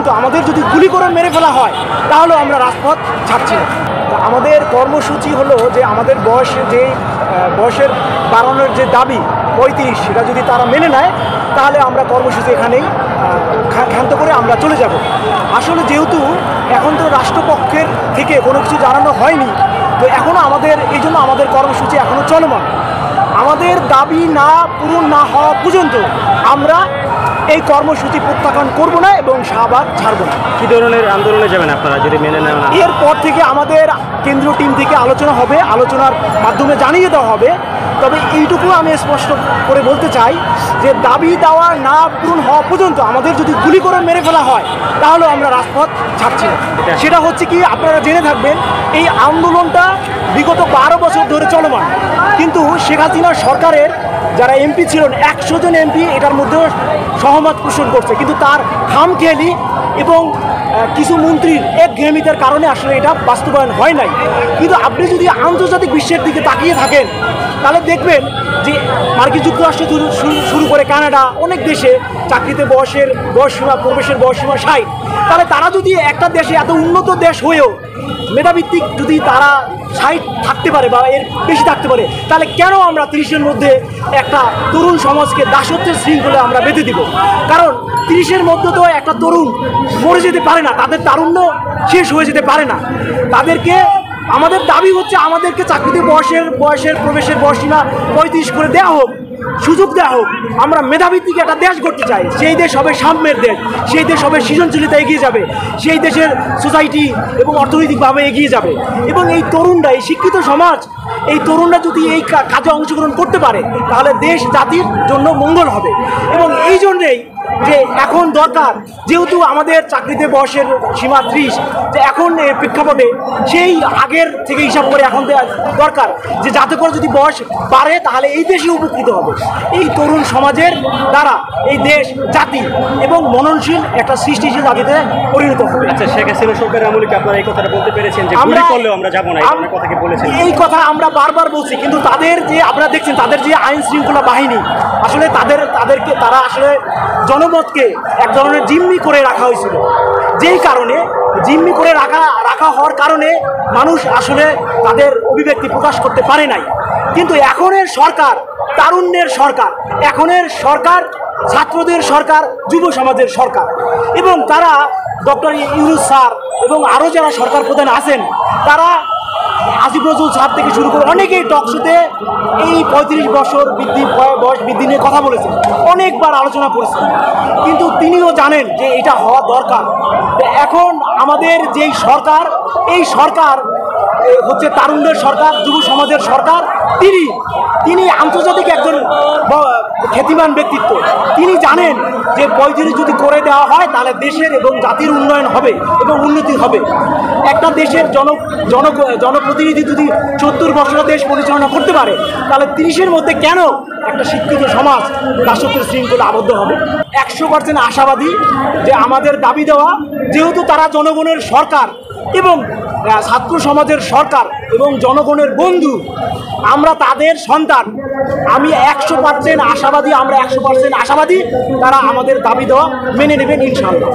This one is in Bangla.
তো আমাদের যদি গুলি করে মেরে ফেলা হয় তাহলে আমরা রাজপথ ছাড়ছি না। আমাদের কর্মসূচি হলো যে আমাদের বয়সের বাড়ানোর যে দাবি 35 সেটা যদি তারা মেনে নেয় তাহলে আমরা কর্মসূচি এখানেই ক্ষান্ত করে আমরা চলে যাব। আসলে যেহেতু এখন তো রাষ্ট্রপক্ষের থেকে কোনো কিছু জানানো হয়নি, তো এখনও এই জন্য আমাদের কর্মসূচি এখনও চলমান। আমাদের দাবি না পূরণ না হওয়া পর্যন্ত আমরা এই কর্মসূচি প্রত্যাখ্যান করব না এবং শাহবাগ ছাড়ব না। কী ধরনের আন্দোলনে যাবেন আপনারা যদি মেনে নেন না? এরপর থেকে আমাদের কেন্দ্রীয় টিম থেকে আলোচনা হবে, আলোচনার মাধ্যমে জানিয়ে দেওয়া হবে। তবে এইটুকু আমি স্পষ্ট করে বলতে চাই যে দাবি দেওয়া না পূরণ হওয়া পর্যন্ত আমাদের যদি গুলি করে মেরে ফেলা হয় তাহলে আমরা রাজপথ ছাড়ছি না। সেটা হচ্ছে কি, আপনারা জেনে থাকবেন এই আন্দোলনটা বিগত 12 বছর ধরে চলমান, কিন্তু শেখ হাসিনা সরকারের যারা এমপি ছিলেন 100 জন এমপি এটার মধ্যেও সহমত পোষণ করছে, কিন্তু তার খামখেয়ালি এবং কিছু মন্ত্রীর একঘেয়েমিতার কারণে আসলে এটা বাস্তবায়ন হয় নাই। কিন্তু আপনি যদি আন্তর্জাতিক বিশ্বের দিকে তাকিয়ে থাকেন তাহলে দেখবেন যে মার্কিন যুক্তরাষ্ট্র শুরু করে কানাডা অনেক দেশে চাকরিতে বয়সসীমা প্রবেশের বয়সসীমা 60। তাহলে তারা যদি একটা দেশে এত উন্নত দেশ হয়েও মেধাভিত্তিক যদি তারা 60 থাকতে পারে বা এর বেশি থাকতে পারে, তাহলে কেন আমরা 30-এর মধ্যে একটা তরুণ সমাজকে দাসত্বের শৃঙ্খলে আমরা বেঁধে দিব? কারণ 30-এর মধ্যে তো একটা তরুণ মরে যেতে পারে না, তাদের তারুণ্য শেষ হয়ে যেতে পারে না। আমাদের দাবি হচ্ছে আমাদেরকে চাকরিতে বয়সের প্রবেশের বয়সসীমা 35 করে দেওয়া হোক, সুযোগ দেওয়া হোক। আমরা মেধাভিত্তিক একটা দেশ গড়তে চাই, সেই দেশ হবে সাম্যের দেশ, সেই দেশ হবে সৃজনশীলতা এগিয়ে যাবে, সেই দেশের সোসাইটি এবং অর্থনৈতিকভাবে এগিয়ে যাবে। এবং এই তরুণরা, এই শিক্ষিত সমাজ, এই তরুণরা যদি এই কাজে অংশগ্রহণ করতে পারে তাহলে দেশ জাতির জন্য মঙ্গল হবে। এবং এই জন্যেই যে এখন দরকার, যেহেতু আমাদের চাকরিতে বয়সের সীমা 30, যে এখন প্রেক্ষাপটে সেই আগের থেকে হিসাব করে এখন দরকার যে যাতে করে যদি বয়স বাড়ে তাহলে এই দেশই উপকৃত হবে। এই তরুণ সমাজের দ্বারা এই দেশ জাতি এবং মননশীল একটা সৃষ্টিশীল জাতিতে পরিণত হবে। আচ্ছা, শেখ হাসিনা সরকারের আমলে কি আপনারা এই কথাটা বলতে পেরেছেন যে গুলি করলেও আমরা যাব না, এই কথা কি বলেছেন? এই কথা আমরা বারবার বলছি, কিন্তু তাদের যে আপনারা দেখছেন তাদের যে আইন শৃঙ্খলা বাহিনী আসলে তারা আসলে জনমতকে এক ধরনের জিম্মি করে রাখা হয়েছিল, যেই কারণে জিম্মি করে রাখা হওয়ার কারণে মানুষ আসলে তাদের অভিব্যক্তি প্রকাশ করতে পারে নাই। কিন্তু এখনের সরকার তারুণ্যের সরকার, এখনের সরকার ছাত্রদের সরকার, যুব সমাজের সরকার, এবং তারা ডক্টর ইউনূস স্যার এবং আরও যারা সরকার প্রধান আছেন তারা আসিফ নজরুল স্যার থেকে শুরু করে অনেকেই টকশোতে এই 35 বছর বয়স বৃদ্ধি নিয়ে কথা বলেছেন, অনেকবার আলোচনা করেছেন, কিন্তু তিনিও জানেন যে এটা হওয়া দরকার। এখন আমাদের যেই সরকার, এই সরকার হচ্ছে তারুণ্যের সরকার, যুব সমাজের সরকার। তিনি আন্তর্জাতিক একজন খ্যাতিমান ব্যক্তিত্ব। তিনি জানেন যে 35 যদি করে দেওয়া হয় তাহলে দেশের এবং জাতির উন্নয়ন হবে এবং উন্নতি হবে। একটা দেশের জনপ্রতিনিধি যদি 70 বছর দেশ পরিচালনা করতে পারে তাহলে 30-এর মধ্যে কেন একটা শিক্ষিত সমাজ দাসত্বের শৃঙ্খলা আবদ্ধ হবে? 100% আশাবাদী যে আমাদের দাবি দেওয়া, যেহেতু তারা জনগণের সরকার এবং ছাত্র সমাজের সরকার এবং জনগণের বন্ধু, আমরা তাদের সন্তান। আমি 100% আশাবাদী, আমরা 100% আশাবাদী তারা আমাদের দাবি দেওয়া মেনে নেবেন ইনশাআল্লাহ।